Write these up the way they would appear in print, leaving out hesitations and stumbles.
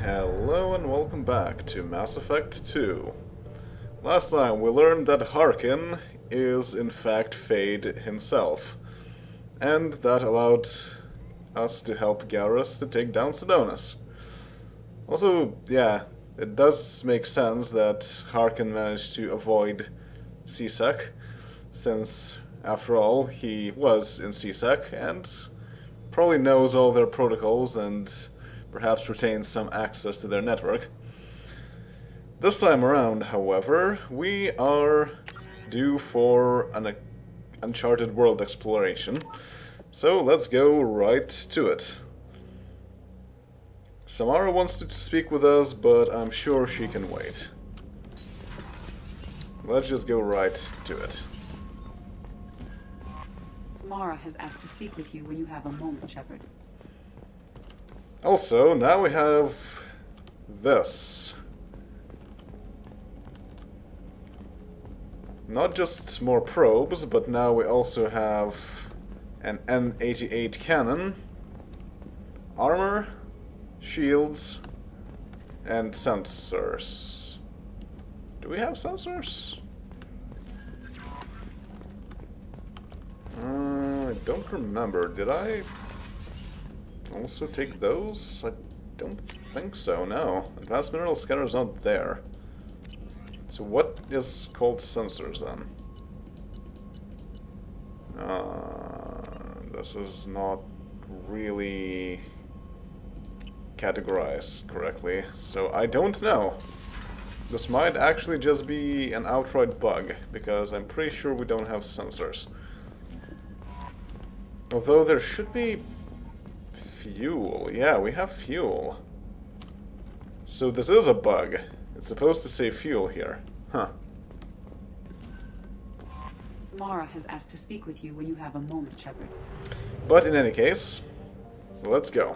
Hello and welcome back to Mass Effect 2. Last time we learned that Harkin is in fact Fade himself, and that allowed us to help Garrus to take down Sidonus. Also, yeah, it does make sense that Harkin managed to avoid C-Sec, since, after all, he was in C-Sec and probably knows all their protocols and perhaps retains some access to their network. This time around, however, we are due for an uncharted world exploration, so let's go right to it. Samara wants to speak with us, but I'm sure she can wait. Let's just go right to it. Samara has asked to speak with you when you have a moment, Shepard. Also, now we have this. Not just more probes, but now we also have an N88 cannon, armor, shields, and sensors. Do we have sensors? I don't remember. Did I also take those? I don't think so, no. Advanced mineral scanner is not there. So what is called sensors then? This is not really categorized correctly, so I don't know. This might actually just be an outright bug, because I'm pretty sure we don't have sensors. Although there should be fuel. Yeah, we have fuel. So this is a bug. It's supposed to say fuel here. Huh. Samara has asked to speak with you when you have a moment, Shepard. But in any case, let's go.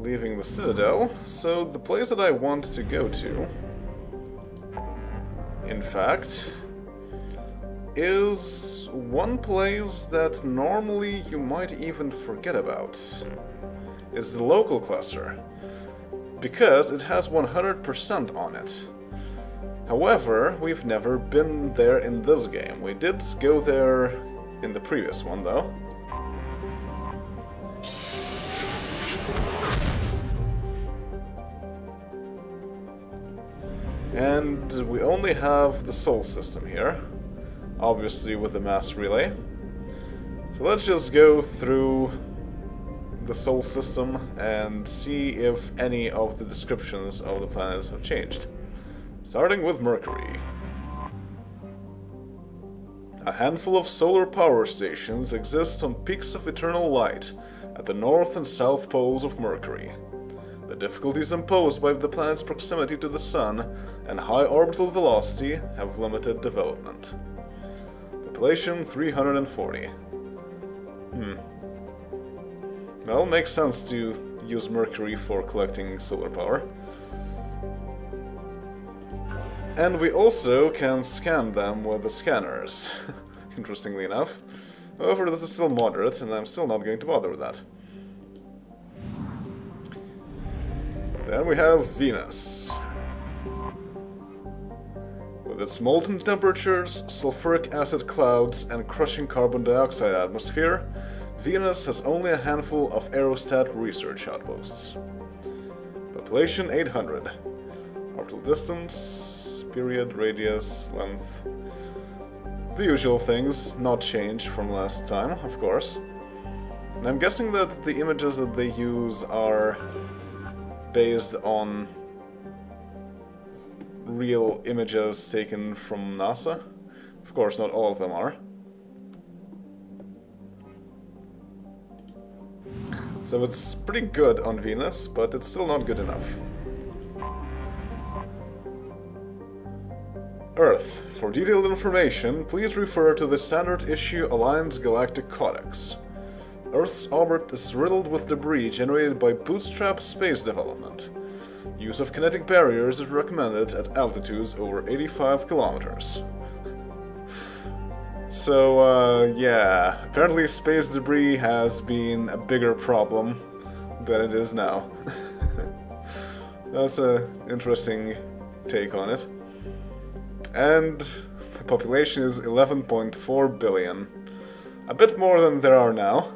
Leaving the Citadel, so the place that I want to go to, in fact, is one place that normally you might even forget about. It's the local cluster, because it has 100% on it. However, we've never been there in this game. We did go there in the previous one, though. And we only have the Sol system here, obviously with the mass relay. So let's just go through the Sol system and see if any of the descriptions of the planets have changed. Starting with Mercury. A handful of solar power stations exist on peaks of eternal light at the north and south poles of Mercury. The difficulties imposed by the planet's proximity to the Sun and high orbital velocity have limited development. Population 340. Well, makes sense to use Mercury for collecting solar power. And we also can scan them with the scanners, interestingly enough. However, this is still moderate, and I'm still not going to bother with that. Then we have Venus. With its molten temperatures, sulfuric acid clouds, and crushing carbon dioxide atmosphere, Venus has only a handful of aerostat research outposts. Population 800. Orbital distance, period, radius, length. The usual things, not changed from last time, of course. And I'm guessing that the images that they use are based on real images taken from NASA. Of course, not all of them are. So it's pretty good on Venus, but it's still not good enough. Earth. For detailed information, please refer to the standard issue Alliance Galactic Codex. Earth's orbit is riddled with debris generated by bootstrap space development. Use of kinetic barriers is recommended at altitudes over 85 kilometers. So, yeah, apparently space debris has been a bigger problem than it is now. That's an interesting take on it. And the population is 11.4 billion. A bit more than there are now.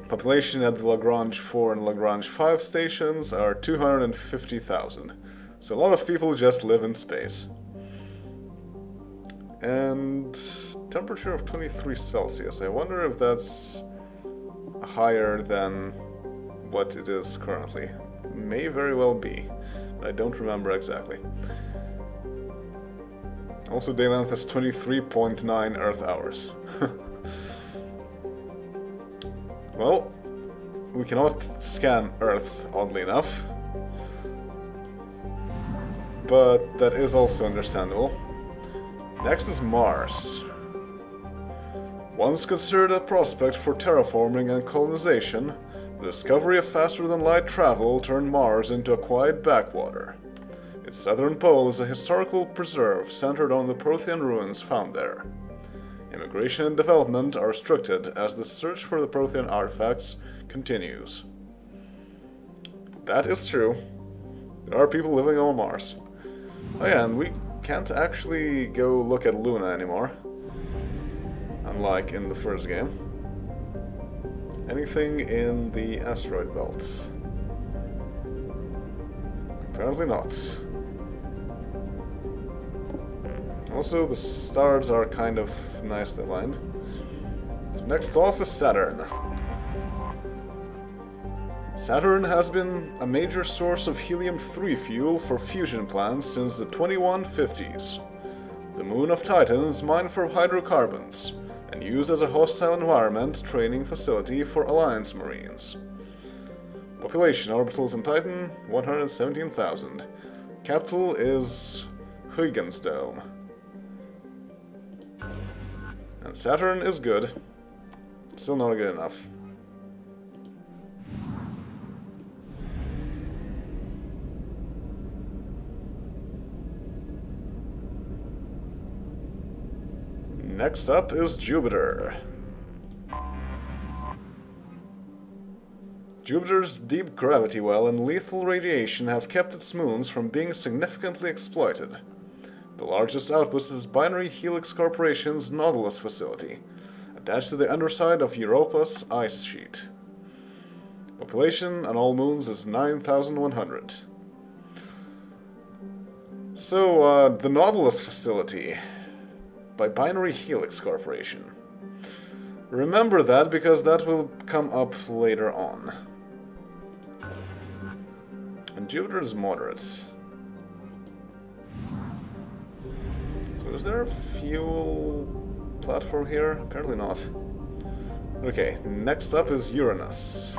Population at the Lagrange 4 and Lagrange 5 stations are 250,000. So a lot of people just live in space. And temperature of 23 Celsius. I wonder if that's higher than what it is currently. May very well be, but I don't remember exactly. Also, day length is 23.9 Earth hours. Well, we cannot scan Earth, oddly enough. But that is also understandable. Next is Mars. Once considered a prospect for terraforming and colonization, the discovery of faster-than-light travel turned Mars into a quiet backwater. Its southern pole is a historical preserve centered on the Prothean ruins found there. Immigration and development are restricted as the search for the Prothean artifacts continues. That is true. There are people living on Mars. Oh yeah, and we can't actually go look at Luna anymore. Unlike in the first game. Anything in the asteroid belt? Apparently not. Also, the stars are kind of nicely aligned. Next off is Saturn. Saturn has been a major source of helium-3 fuel for fusion plants since the 2150s. The moon of Titan is mined for hydrocarbons and used as a hostile environment training facility for Alliance Marines. Population orbitals in Titan, 117,000. Capital is Huygens-Dome. And Saturn is good. Still not good enough. Next up is Jupiter. Jupiter's deep gravity well and lethal radiation have kept its moons from being significantly exploited. The largest outpost is Binary Helix Corporation's Nautilus facility, attached to the underside of Europa's ice sheet. Population on all moons is 9,100. So, the Nautilus facility by Binary Helix Corporation. Remember that because that will come up later on. And Jupiter is moderate. So is there a fuel platform here? Apparently not. Okay, next up is Uranus.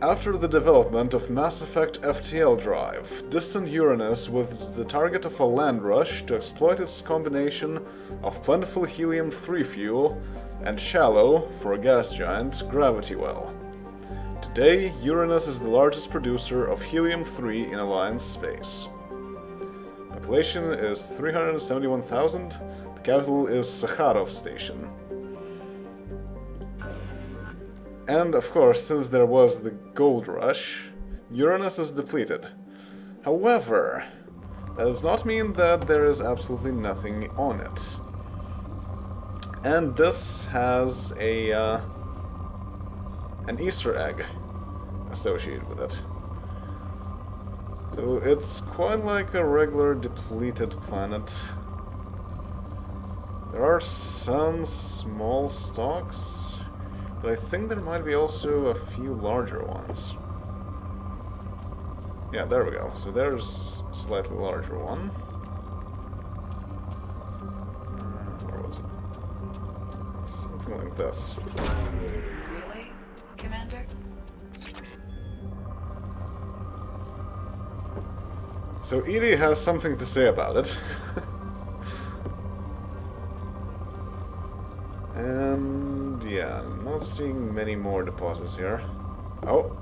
After the development of Mass Effect FTL drive, distant Uranus was the target of a land rush to exploit its combination of plentiful helium-3 fuel and shallow, for a gas giant, gravity well. Today, Uranus is the largest producer of helium-3 in Alliance space. Population is 371,000, the capital is Sakharov Station. And, of course, since there was the gold rush, Uranus is depleted. However, that does not mean that there is absolutely nothing on it. And this has a an Easter egg associated with it. So it's quite like a regular depleted planet. There are some small stalks, but I think there might be also a few larger ones. Yeah, there we go. So there's a slightly larger one. Where was it? Something like this. Really, Commander? So Edie has something to say about it. And yeah, I'm not seeing many more deposits here. Oh!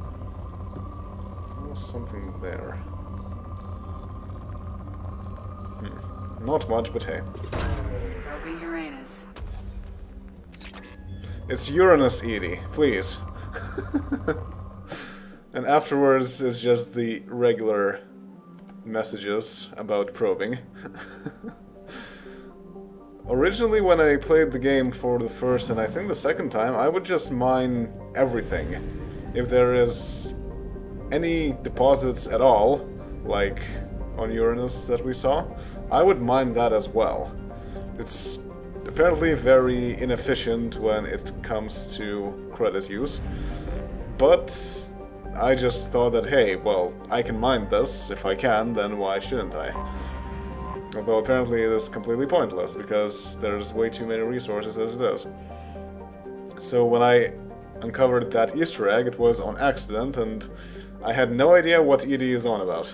There's something there. Not much, but hey. Probing Uranus. It's Uranus, Edie, please. And afterwards it's just the regular messages about probing. Originally, when I played the game for the first and I think the second time, I would just mine everything. If there is any deposits at all, like on Uranus that we saw, I would mine that as well. It's apparently very inefficient when it comes to credit use, but I just thought that, hey, well, I can mine this. If I can, then why shouldn't I? Although apparently it is completely pointless, because there's way too many resources as it is. So when I uncovered that Easter egg, it was on accident, and I had no idea what ED is on about.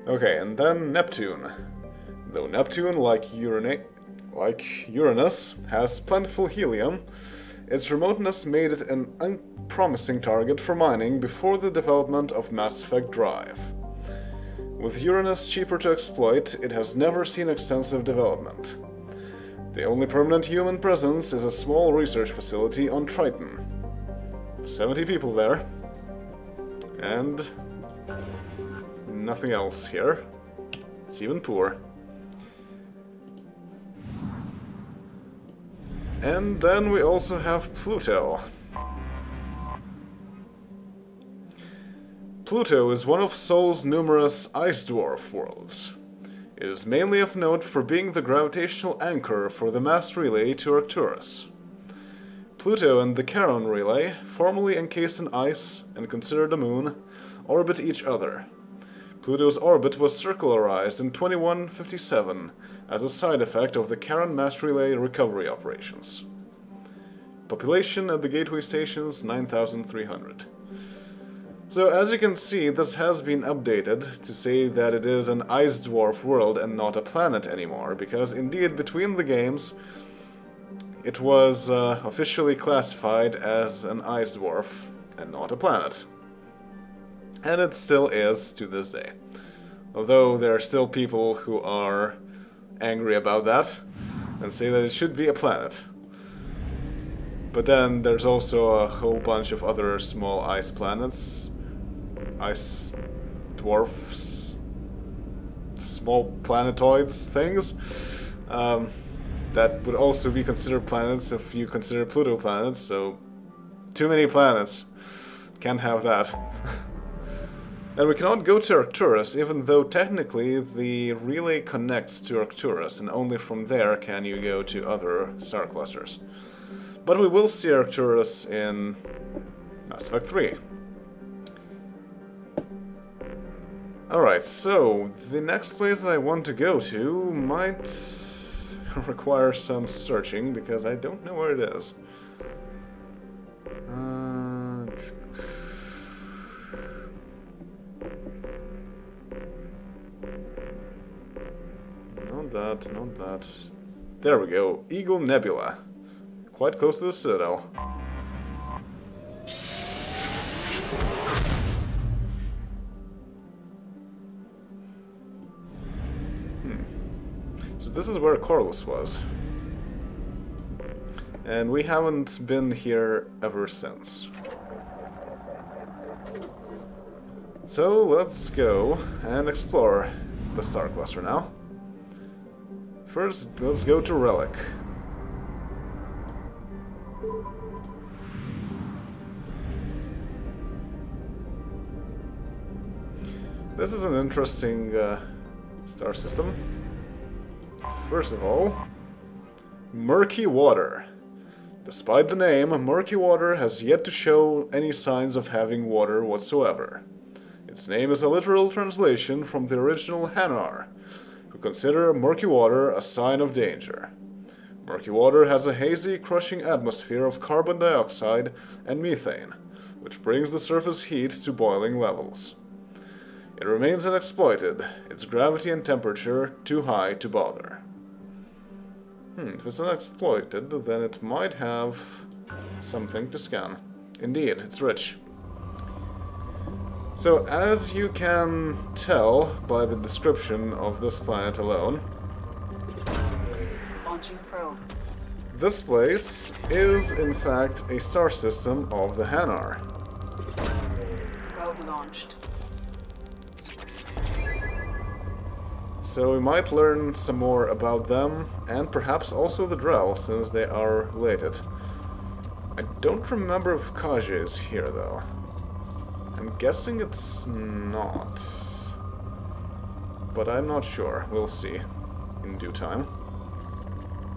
Okay, and then Neptune. Though Neptune, like Uranus, has plentiful helium, its remoteness made it an unpromising target for mining before the development of Mass Effect Drive. With Uranus cheaper to exploit, it has never seen extensive development. The only permanent human presence is a small research facility on Triton. 70 people there. And nothing else here. It's even poor. And then we also have Pluto. Pluto is one of Sol's numerous ice dwarf worlds. It is mainly of note for being the gravitational anchor for the mass relay to Arcturus. Pluto and the Charon relay, formerly encased in ice and considered a moon, orbit each other. Pluto's orbit was circularized in 2157 as a side effect of the Charon mass relay recovery operations. Population at the gateway stations 9,300. So as you can see, this has been updated to say that it is an ice dwarf world and not a planet anymore, because indeed between the games it was officially classified as an ice dwarf and not a planet. And it still is to this day. Although there are still people who are angry about that and say that it should be a planet. But then there's also a whole bunch of other small ice planets, ice dwarfs, small planetoids things, that would also be considered planets if you consider Pluto planets, so too many planets. Can't have that. And we cannot go to Arcturus, even though technically the relay connects to Arcturus, and only from there can you go to other star clusters. But we will see Arcturus in Mass Effect 3. Alright, so the next place that I want to go to might require some searching, because I don't know where it is. Not that. There we go. Eagle Nebula. Quite close to the Citadel. So this is where Corliss was. And we haven't been here ever since. So let's go and explore the star cluster now. First, let's go to Relic. This is an interesting star system. First of all, murky water. Despite the name, murky water has yet to show any signs of having water whatsoever. Its name is a literal translation from the original Hanar, who consider murky water a sign of danger. Murky water has a hazy, crushing atmosphere of carbon dioxide and methane, which brings the surface heat to boiling levels. It remains unexploited, its gravity and temperature too high to bother. If it's unexploited, then it might have something to scan. Indeed, it's rich. So, as you can tell by the description of this planet alone... Launching probe. This place is, in fact, a star system of the Hanar. Probe launched. So we might learn some more about them, and perhaps also the Drell, since they are related. I don't remember if Kaja is here, though. I'm guessing it's not. But I'm not sure. We'll see in due time.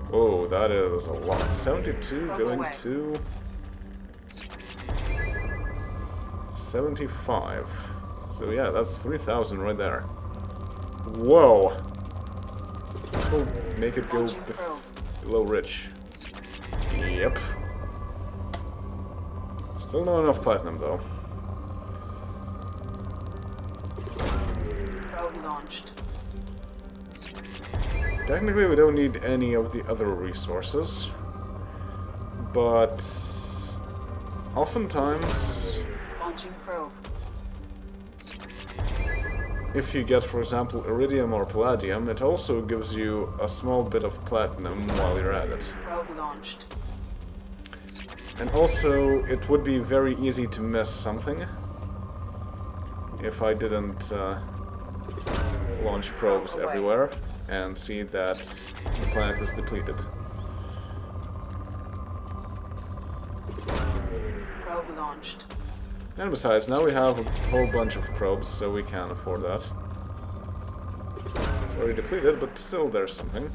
Whoa, that is a lot. 72 going to 75. So yeah, that's 3,000 right there. Whoa! This will make it go below rich. Yep. Still not enough platinum, though. Probe launched. Technically, we don't need any of the other resources, but oftentimes, Launching probe. if you get, for example, iridium or palladium, it also gives you a small bit of platinum while you're at it. Probe launched. And also, it would be very easy to miss something if I didn't launch probes everywhere and see that the planet is depleted. Probe launched. And besides, now we have a whole bunch of probes, so we can afford that. It's already depleted, but still there's something.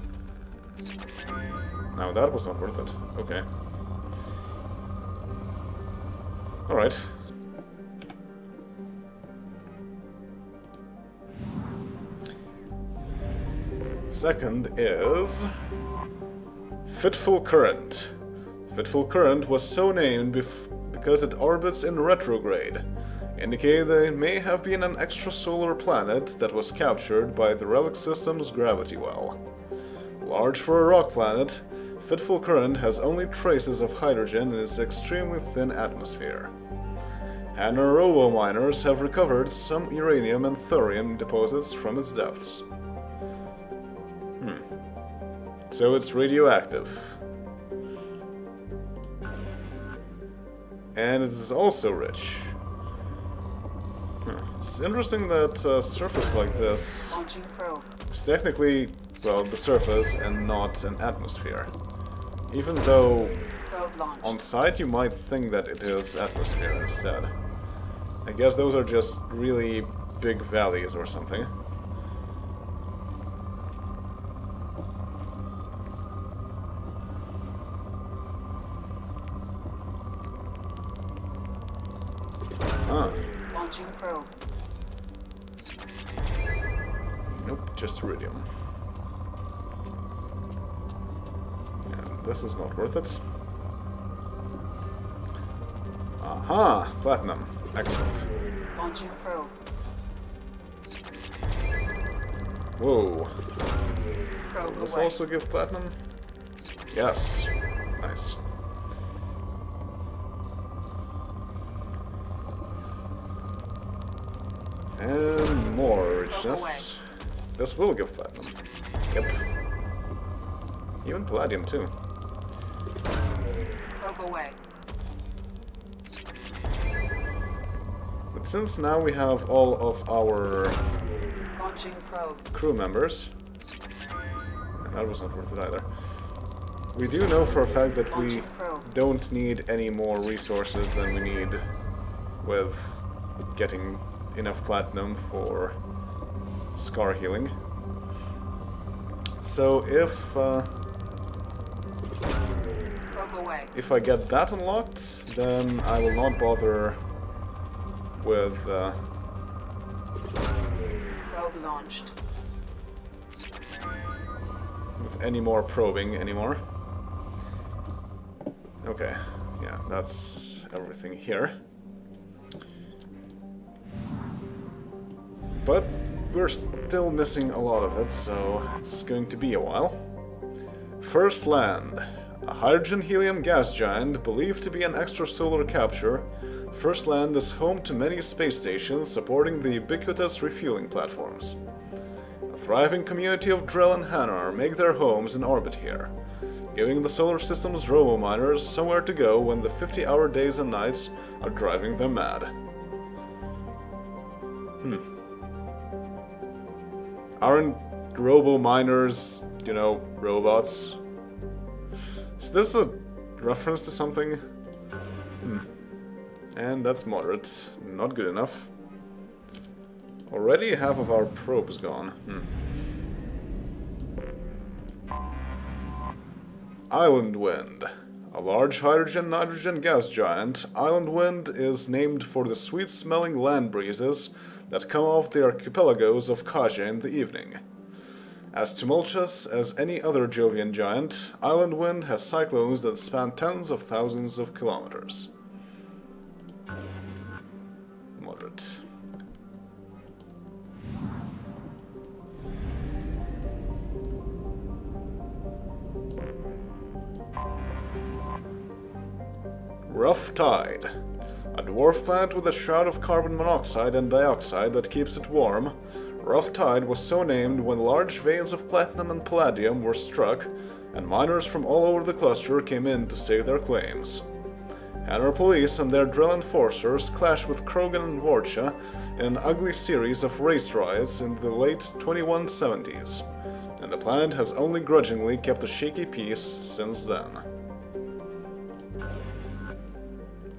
Now that was not worth it. Okay. Alright. Second is Fitful Current. Fitful Current was so named because it orbits in retrograde, indicating that it may have been an extrasolar planet that was captured by the relic system's gravity well. Large for a rock planet, Fitful Current has only traces of hydrogen in its extremely thin atmosphere. Hanar robo miners have recovered some uranium and thorium deposits from its depths. So it's radioactive. And it's also rich. It's interesting that a surface like this Launching probe. is technically, well, the surface and not an atmosphere. Even though Probe launched. on sight you might think that it is atmosphere instead. I guess those are just really big valleys or something. Launching probe. Nope, just iridium. And this is not worth it. Aha! Platinum. Excellent. Launching probe. Whoa. Probe Will this away. also give platinum? Yes. Nice. And more richness. This will give platinum. Yep. Even palladium too. Probe away. But since now we have all of our Launching probe. crew members, and that was not worth it either, we do know for a fact that we Launching probe. don't need any more resources than we need with getting enough platinum for scar healing. So if I get that unlocked, then I will not bother with Probe launched. with any more probing anymore. Okay, yeah, that's everything here. But we're still missing a lot of it, so it's going to be a while. First land. A hydrogen-helium gas giant believed to be an extrasolar capture, First Land is home to many space stations supporting the ubiquitous refueling platforms. A thriving community of Drell and Hanar make their homes in orbit here. giving the solar system's robo-miners somewhere to go when the 50-hour days and nights are driving them mad. Aren't robo-miners, you know, robots? Is this a reference to something? And that's moderate. Not good enough. Already half of our probe is gone. Island Wind. A large hydrogen-nitrogen gas giant, Island Wind is named for the sweet-smelling land breezes that come off the archipelagos of Kaja in the evening. As tumultuous as any other Jovian giant, Island Wind has cyclones that span tens of thousands of kilometers. Moderate. Rough Tide. A dwarf planet with a shroud of carbon monoxide and dioxide that keeps it warm, Rough Tide was so named when large veins of platinum and palladium were struck, and miners from all over the cluster came in to stake their claims. Hanner police and their drill enforcers clashed with Krogan and Vorcha in an ugly series of race riots in the late 2170s, and the planet has only grudgingly kept a shaky peace since then.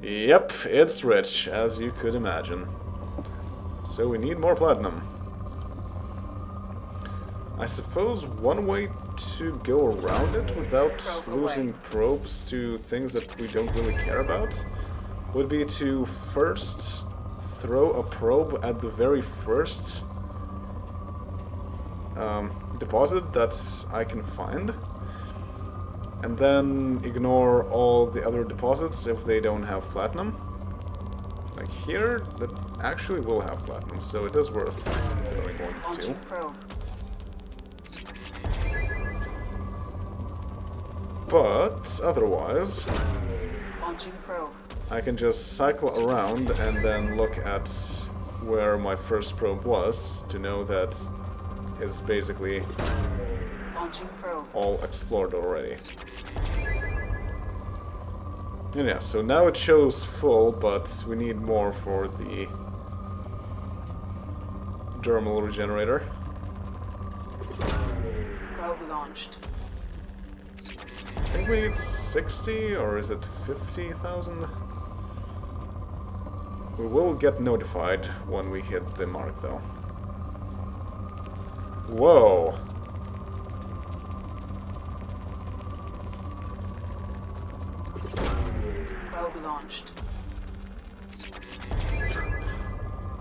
Yep, it's rich, as you could imagine. So we need more platinum. I suppose one way to go around it without losing probes to things that we don't really care about would be to first throw a probe at the very first deposit that I can find, and then ignore all the other deposits if they don't have platinum. Like here, that actually will have platinum, so it is worth throwing one to. But otherwise, I can just cycle around and then look at where my first probe was to know that it's basically all explored already. And yeah, so now it shows full, but we need more for the dermal regenerator. Probe launched. I think we need 60, or is it 50,000? We will get notified when we hit the mark, though. Whoa! Probe launched.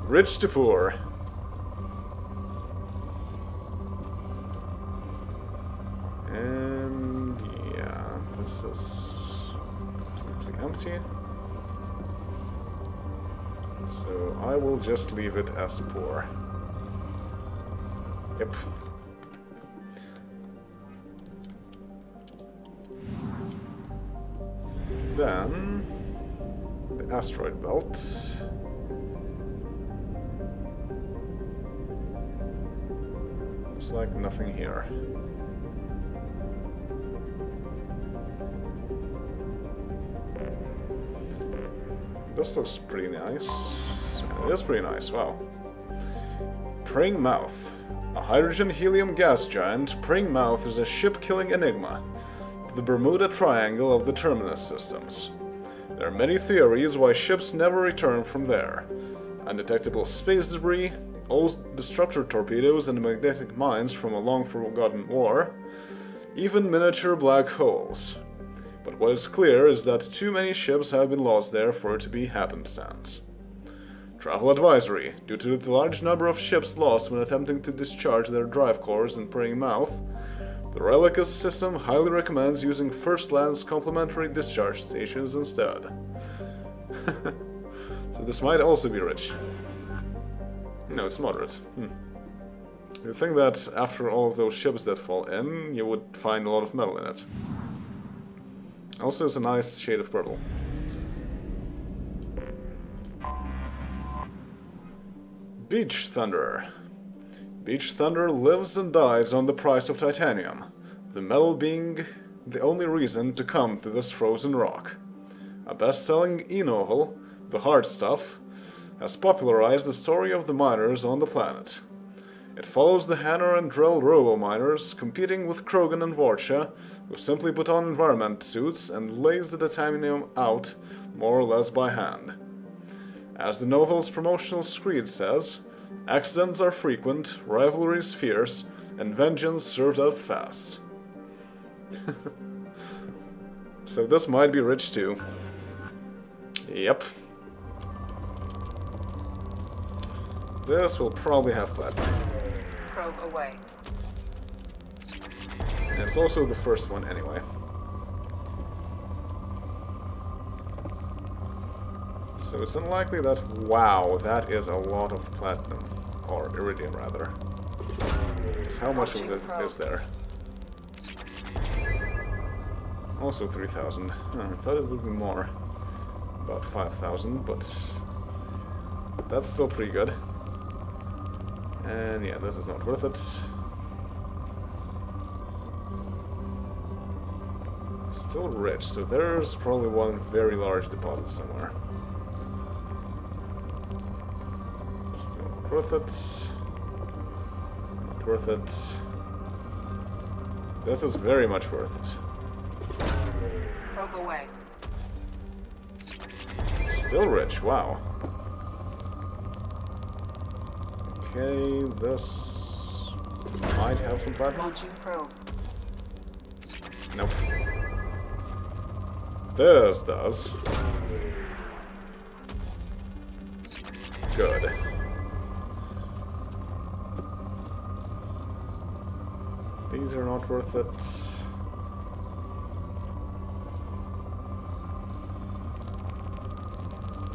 Rich to poor. And yeah, this is completely empty. So I will just leave it as poor. Yep. Then the asteroid belt. Looks like nothing here. This looks pretty nice. It is pretty nice, wow. Prague Mouth. A hydrogen-helium gas giant, Prague Mouth is a ship-killing enigma. The Bermuda Triangle of the Terminus Systems. There are many theories why ships never return from there. Undetectable space debris, old disruptor torpedoes and magnetic mines from a long-forgotten war, even miniature black holes. But what is clear is that too many ships have been lost there for it to be happenstance. Travel advisory. Due to the large number of ships lost when attempting to discharge their drive cores in Prague Mouth, the Relicus system highly recommends using First Land's complementary discharge stations instead. So this might also be rich. No, it's moderate. You'd think that after all of those ships that fall in, you would find a lot of metal in it. Also, it's a nice shade of purple. Beach Thunder. Beach Thunder lives and dies on the price of titanium, the metal being the only reason to come to this frozen rock. A best-selling e-novel, The Hard Stuff, has popularized the story of the miners on the planet. It follows the Hanner and Drell robo-miners competing with Krogan and Vorcha, who simply put on environment suits and lays the titanium out more or less by hand. As the novel's promotional screed says, accidents are frequent, rivalries fierce, and vengeance served up fast. So this might be rich too. Yep. This will probably have platinum. Probe away. And it's also the first one anyway. So it's unlikely that... Wow, that is a lot of platinum. Or iridium, rather. Just how much of it is there? Also 3,000. I thought it would be more. About 5,000, but... that's still pretty good. And yeah, this is not worth it. Still rich, so there's probably one very large deposit somewhere. Still not worth it. Not worth it. This is very much worth it. Probe away. Still rich, wow. Okay, this might have some platinum. Launching probe. Nope. This does. Good. These are not worth it.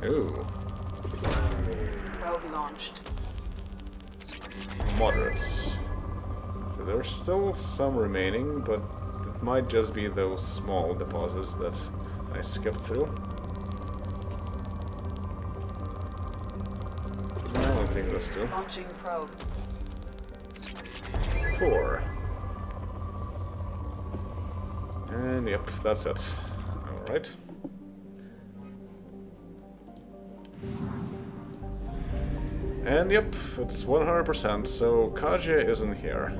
Ooh. Probe launched. Moderates. So there's still some remaining, but it might just be those small deposits that I skipped through. I'll take this too. Launching probe. Four. And yep, that's it. Alright. And yep, it's 100%, so Kaja isn't here.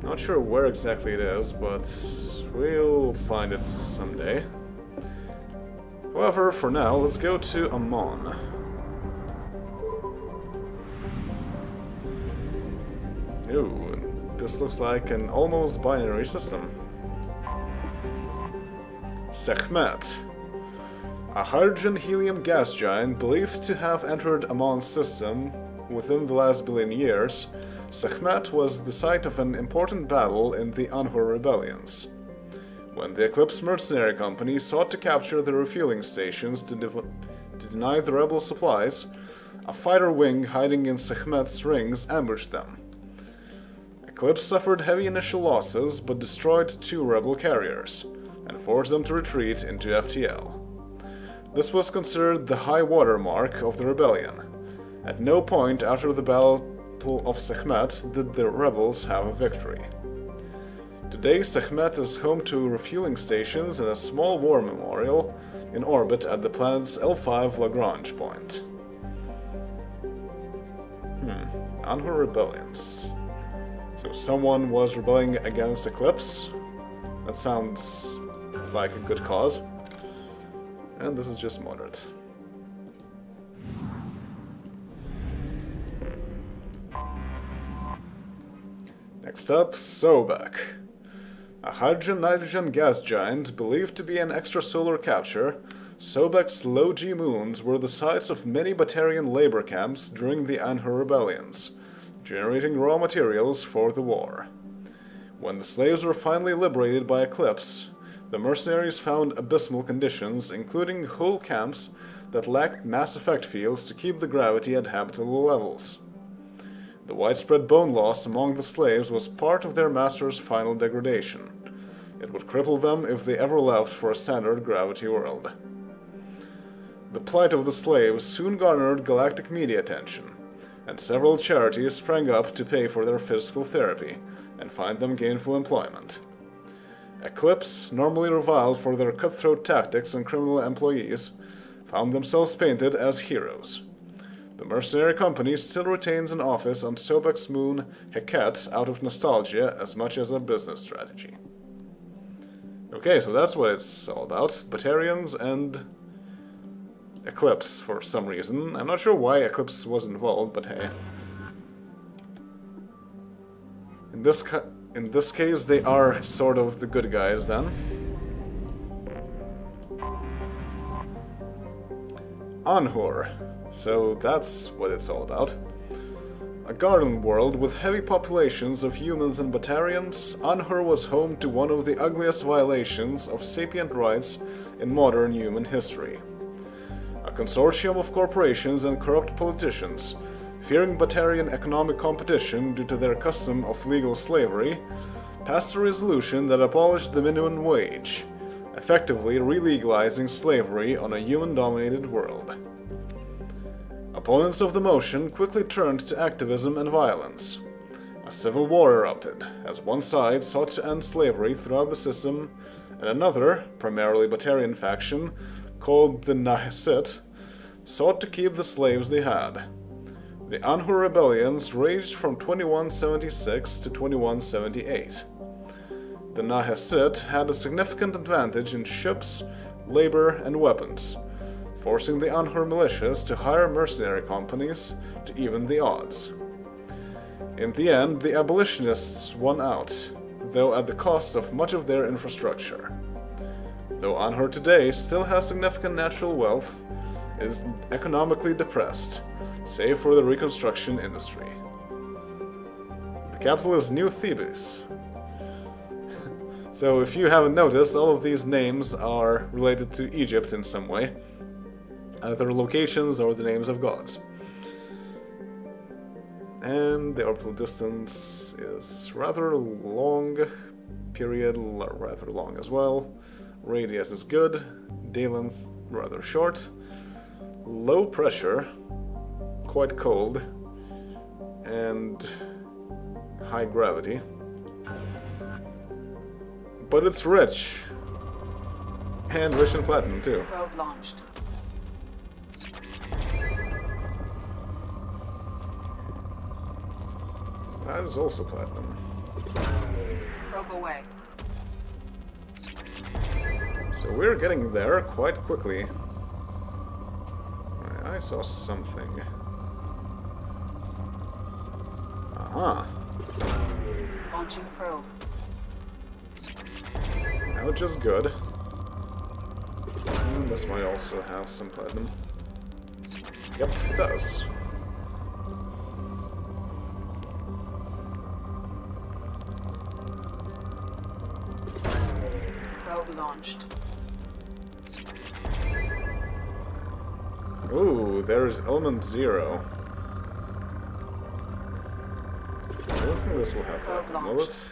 Not sure where exactly it is, but we'll find it someday. However, for now, let's go to Amon. Ooh, this looks like an almost binary system. Sekhmet. A hydrogen-helium gas giant believed to have entered Amon's system within the last billion years, Sekhmet was the site of an important battle in the Anhur rebellions. When the Eclipse Mercenary Company sought to capture the refueling stations to deny the rebel supplies, a fighter wing hiding in Sekhmet's rings ambushed them. Eclipse suffered heavy initial losses but destroyed 2 rebel carriers, and forced them to retreat into FTL. This was considered the high water mark of the rebellion. At no point after the Battle of Sekhmet did the rebels have a victory. Today, Sekhmet is home to refueling stations and a small war memorial in orbit at the planet's L5 Lagrange point. Anhur rebellions. So someone was rebelling against Eclipse? That sounds like a good cause. And this is just moderate. Next up, Sobek. A hydrogen-nitrogen gas giant believed to be an extrasolar capture, Sobek's low-G moons were the sites of many Batarian labor camps during the Anhur rebellions, generating raw materials for the war. When the slaves were finally liberated by Eclipse, the mercenaries found abysmal conditions, including whole camps that lacked mass effect fields to keep the gravity at habitable levels. The widespread bone loss among the slaves was part of their master's final degradation. It would cripple them if they ever left for a standard gravity world. The plight of the slaves soon garnered galactic media attention, and several charities sprang up to pay for their physical therapy and find them gainful employment. Eclipse, normally reviled for their cutthroat tactics and criminal employees, found themselves painted as heroes. The mercenary company still retains an office on Sobek's moon Heket out of nostalgia as much as a business strategy. Okay, so that's what it's all about. Batarians and Eclipse for some reason. I'm not sure why Eclipse was involved, but hey. In this case, they are sort of the good guys then. Anhur. So that's what it's all about. A garden world with heavy populations of humans and Batarians, Anhur was home to one of the ugliest violations of sapient rights in modern human history. A consortium of corporations and corrupt politicians, fearing Batarian economic competition due to their custom of legal slavery, passed a resolution that abolished the minimum wage, effectively re-legalizing slavery on a human-dominated world. Opponents of the motion quickly turned to activism and violence. A civil war erupted, as one side sought to end slavery throughout the system, and another, primarily Batarian faction, called the Neith, sought to keep the slaves they had. The Anhur rebellions raged from 2176 to 2178. The Neith had a significant advantage in ships, labor, and weapons, forcing the Anhur militias to hire mercenary companies to even the odds. In the end, the abolitionists won out, though at the cost of much of their infrastructure. Though Anhur today still has significant natural wealth, it is economically depressed, save for the reconstruction industry. The capital is New Thebes. So if you haven't noticed, all of these names are related to Egypt in some way. Either locations or the names of gods. And the orbital distance is rather long, period rather long as well. Radius is good, day length rather short. Low pressure, quite cold, and high gravity. But it's rich. And rich in platinum too. Probe launched. That is also platinum. Probe away. So we're getting there quite quickly. I saw something. Aha. Launching probe. Which is good. And this might also have some platinum. Yep, it does. Probe launched. Ooh, there's element 0. I don't think this will have that, will it?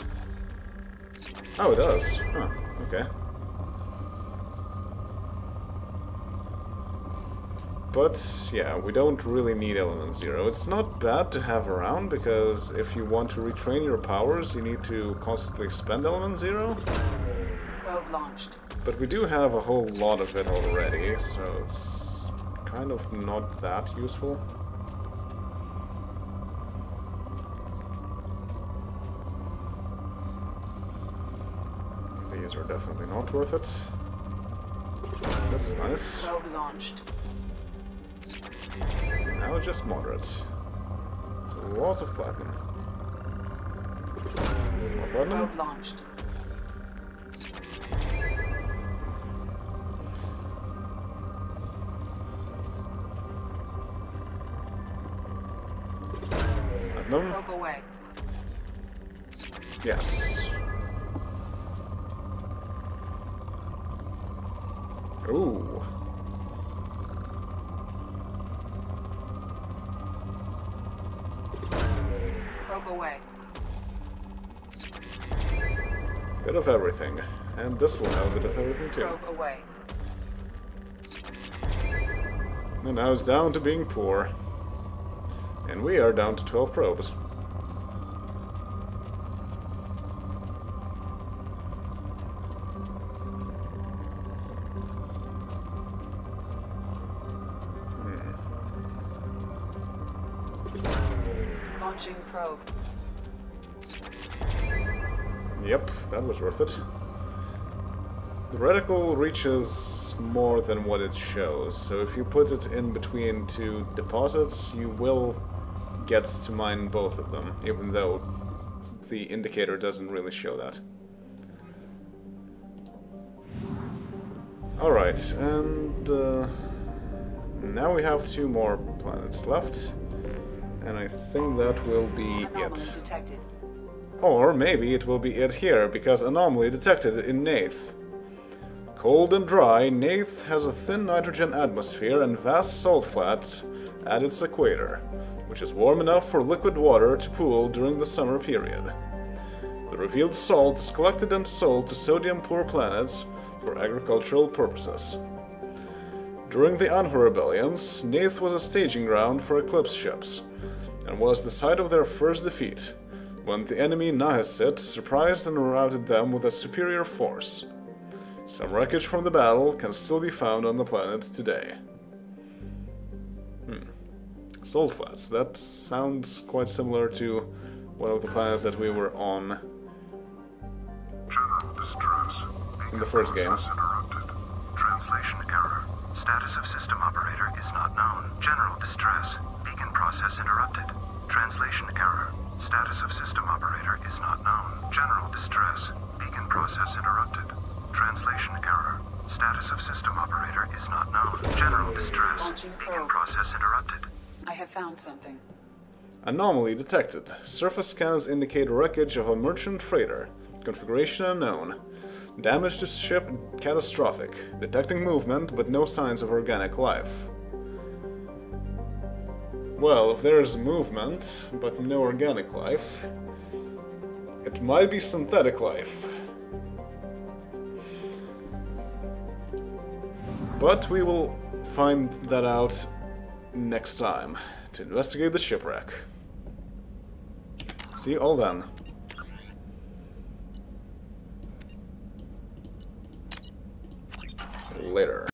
Oh, it does. Huh, okay. But, yeah, we don't really need element 0. It's not bad to have around, because if you want to retrain your powers, you need to constantly spend element 0. Probe launched. But we do have a whole lot of it already, so it's kind of not that useful. These are definitely not worth it. This is nice. Probe launched. Now just moderate. So lots of platinum. More platinum. Probe launched. Platinum. Probe away. Yes. Ooh. Probe away. Bit of everything. And this will have a bit of everything too. Probe away. And now it's down to being poor. And we are down to 12 probes. Launching probe. Yep, that was worth it. The reticle reaches more than what it shows, so if you put it in between two deposits, you will get to mine both of them, even though the indicator doesn't really show that. Alright, and now we have 2 more planets left, and I think that will be it. Detected. Or maybe it will be it here, because anomaly detected in Neith. Cold and dry, Neith has a thin nitrogen atmosphere and vast salt flats at its equator, which is warm enough for liquid water to pool during the summer period. The revealed salt is collected and sold to sodium-poor planets for agricultural purposes. During the Anhu rebellions, Neith was a staging ground for Eclipse ships, and was the site of their first defeat, when the enemy Nahesit surprised and routed them with a superior force. Some wreckage from the battle can still be found on the planet today. Salt flats, that sounds quite similar to one of the planets that we were on in the first game. Translation error. Status of system operator is not known. General distress. Beacon process interrupted. Translation error. Status of system operator is not known. General distress. Beacon process interrupted. Translation error. Status of system operator is not known. General distress. Beacon process interrupted. I have found something. Anomaly detected. Surface scans indicate wreckage of a merchant freighter. Configuration unknown. Damage to ship catastrophic. Detecting movement, but no signs of organic life. Well, if there's movement, but no organic life, it might be synthetic life. But we will find that out next time to investigate the shipwreck. See you all then. Later.